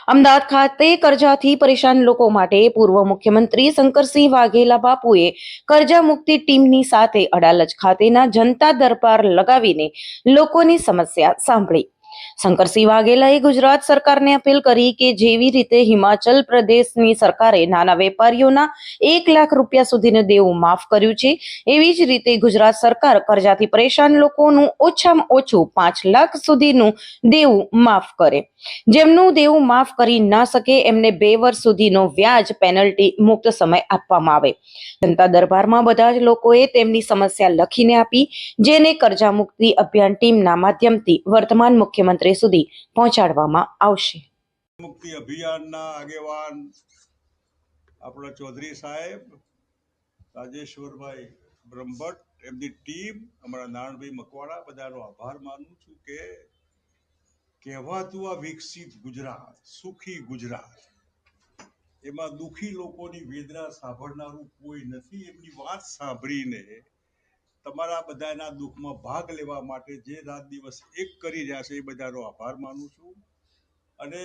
અમદાવાદ ખાતે કરજાથી પરેશાન લોકો માટે પૂર્વ મુખ્યમંત્રી શંકરસિંહ વાઘેલા બાપુએ કરજા મુક્તિ ટીમની સાથે અડાલજ ખાતેના જનતા દરબાર લગાવીને લોકોની સમસ્યા સાંભળી. શંકરસિંહ વાઘેલાએ ગુજરાત સરકારને અપીલ કરી કે જેવી રીતે હિમાચલ પ્રદેશની સરકારે નાના વેપારીઓના 1 લાખ રૂપિયા સુધીનું દેવું માફ કર્યું છે, એવી જ રીતે ગુજરાત સરકાર કરજાથી પરેશાન લોકોનું ઓછામાં ઓછું 5 લાખ સુધીનું દેવું માફ કરે. જેમનું દેવું માફ કરી ના શકે એમને 2 વર્ષ સુધીનો વ્યાજ પેનલ્ટી મુક્ત સમય આપવામાં આવે. જનતા દરબારમાં બધા જ લોકોએ તેમની સમસ્યા લખીને આપી, જેને કરજા મુક્તિ અભિયાન ટીમના માધ્યમથી વર્તમાન મુખ્યમંત્રી સુધી પહોંચાડવામાં આવશે. મુક્તિ અભિયાનના આગેવાન આપણા ચૌધરી સાહેબ, રાજેશ્વરભાઈ બ્રહ્મભટ્ટ, એમની ટીમ, અમારા નારણભાઈ મકવાણા, બધાનો આભાર માનું છું કે કહેવાતું આ વિકસિત ગુજરાત, સુખી ગુજરાત, એમાં દુઃખી લોકોની વેદના સાંભળનારું કોઈ નથી. એમની વાત સાંભળીને તમારા બધાના દુઃખમાં ભાગ લેવા માટે જે રાત દિવસ એક કરી રહ્યા છે એ બધાનો આભાર માનું છું. અને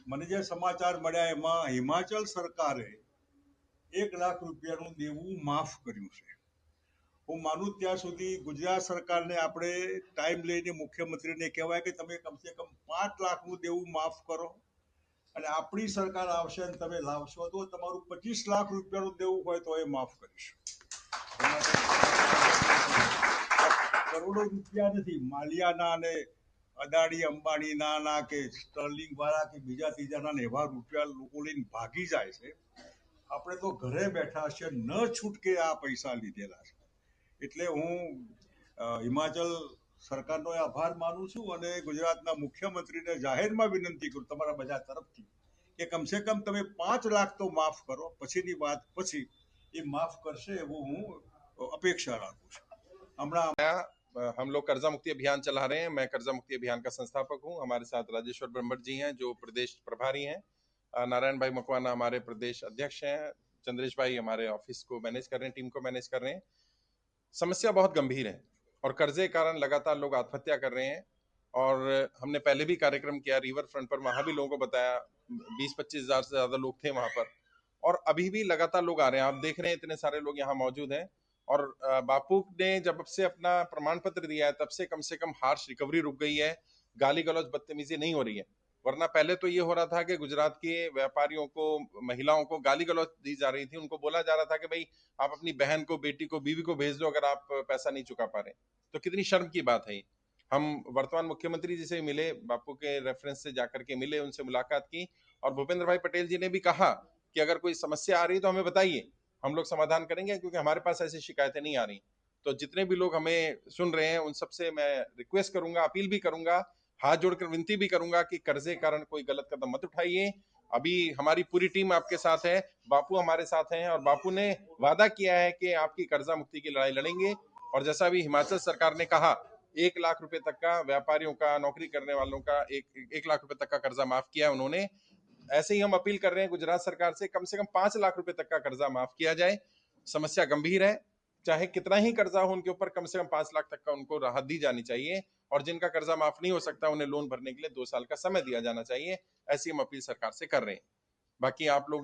મને જે સમાચાર મળ્યા એમાં હિમાચલ સરકારે 1 લાખ રૂપિયાનું દેવું માફ કર્યું છે. હું માનું ત્યાં સુધી ગુજરાત સરકારને આપણે ટાઈમ લઈને મુખ્યમંત્રીને કહેવાય કે તમે કમસે કમ 5 લાખનું દેવું માફ કરો, અને આપણી સરકાર આવશે અને તમે લાવશો તો તમારું 25 લાખ રૂપિયાનું દેવું હોય તો એ માફ કરીશું. કરોડો રૂપિયા નથી, માલિયાના અને અદાણી અંબાણીના કે સ્ટર્લિંગ વાળા કે બીજા ત્રીજાના એવા રૂપિયા લોકો લઈને ભાગી જાય છે. આપણે તો ઘરે બેઠા છે, ન છૂટકે આ પૈસા લીધેલા છે. એટલે હું હિમાચલ સરકારનો આભાર માનું છું અને ગુજરાતના મુખ્યમંત્રીને જાહેરમાં વિનંતી કરું તમારા બધા તરફથી કે કમસે કમ તમે 5 લાખ તો માફ કરો, પછીની વાત પછી એ માફ કરશે એવું હું અપેક્ષા રાખું છું. हमारा हम लोग कर्जा मुक्ति अभियान चला रहे हैं। मैं कर्जा मुक्ति अभियान का संस्थापक हूं। हमारे साथ राजेश्वर ब्रह्मभट्ट जी हैं जो प्रदेश प्रभारी हैं, नारायण भाई मकवाना हमारे प्रदेश अध्यक्ष हैं, चंद्रेश भाई हमारे ऑफिस को मैनेज कर रहे हैं, टीम को मैनेज कर रहे हैं। समस्या बहुत गंभीर है और कर्जे के कारण लगातार लोग आत्महत्या कर रहे हैं। और हमने पहले भी कार्यक्रम किया रिवर फ्रंट पर, वहां भी लोगों को बताया, 20-25 हजार से ज्यादा लोग थे वहां पर, और अभी भी लगातार लोग आ रहे हैं। आप देख रहे हैं इतने सारे लोग यहाँ मौजूद हैं। और बापू ने जब से अपना प्रमाण पत्र दिया है तब से कम हार्श रिकवरी रुक गई है, गाली गलौज बदतमीजी नहीं हो रही है। वरना पहले तो ये हो रहा था कि गुजरात के व्यापारियों को, महिलाओं को गाली गलौज दी जा रही थी, उनको बोला जा रहा था कि भाई आप अपनी बहन को, बेटी को, बीवी को भेज दो अगर आप पैसा नहीं चुका पा रहे। तो कितनी शर्म की बात है। हम वर्तमान मुख्यमंत्री जी से मिले, बापू के रेफरेंस से जाकर के मिले, उनसे मुलाकात की, और भूपेंद्र भाई पटेल जी ने भी कहा कि अगर कोई समस्या आ रही है तो हमें बताइए, हम लोग समाधान करेंगे, क्योंकि हमारे पास ऐसी शिकायतें नहीं आ रही। तो जितने भी लोग हमें सुन रहे हैं उन सबसे मैं रिक्वेस्ट करूंगा, अपील भी करूंगा, हाथ जोड़कर विनती भी करूंगा कि कर्जे के कारण कोई गलत कदम मत उठाइए। अभी हमारी पूरी टीम आपके साथ है, बापू हमारे साथ हैं, और बापू ने वादा किया है कि आपकी कर्जा मुक्ति की लड़ाई लड़ेंगे। और जैसा अभी हिमाचल सरकार ने कहा, 1 लाख रुपए तक का व्यापारियों का, नौकरी करने वालों का 1 लाख रुपए तक का कर्जा माफ किया उन्होंने। ऐसे ही हम अपील कर रहे हैं गुजरात सरकार से कम 5 लाख रुपए तक का कर्जा माफ किया जाए। समस्या गंभीर है, चाहे कितना ही कर्जा हो उनके ऊपर, कम से कम 5 लाख तक का उनको राहत दी जानी चाहिए। और जिनका कर्जा माफ नहीं हो सकता उन्हें लोन भरने के लिए 2 साल का समय दिया जाना चाहिए। ऐसी हम अपील सरकार से कर रहे हैं। बाकी आप लोग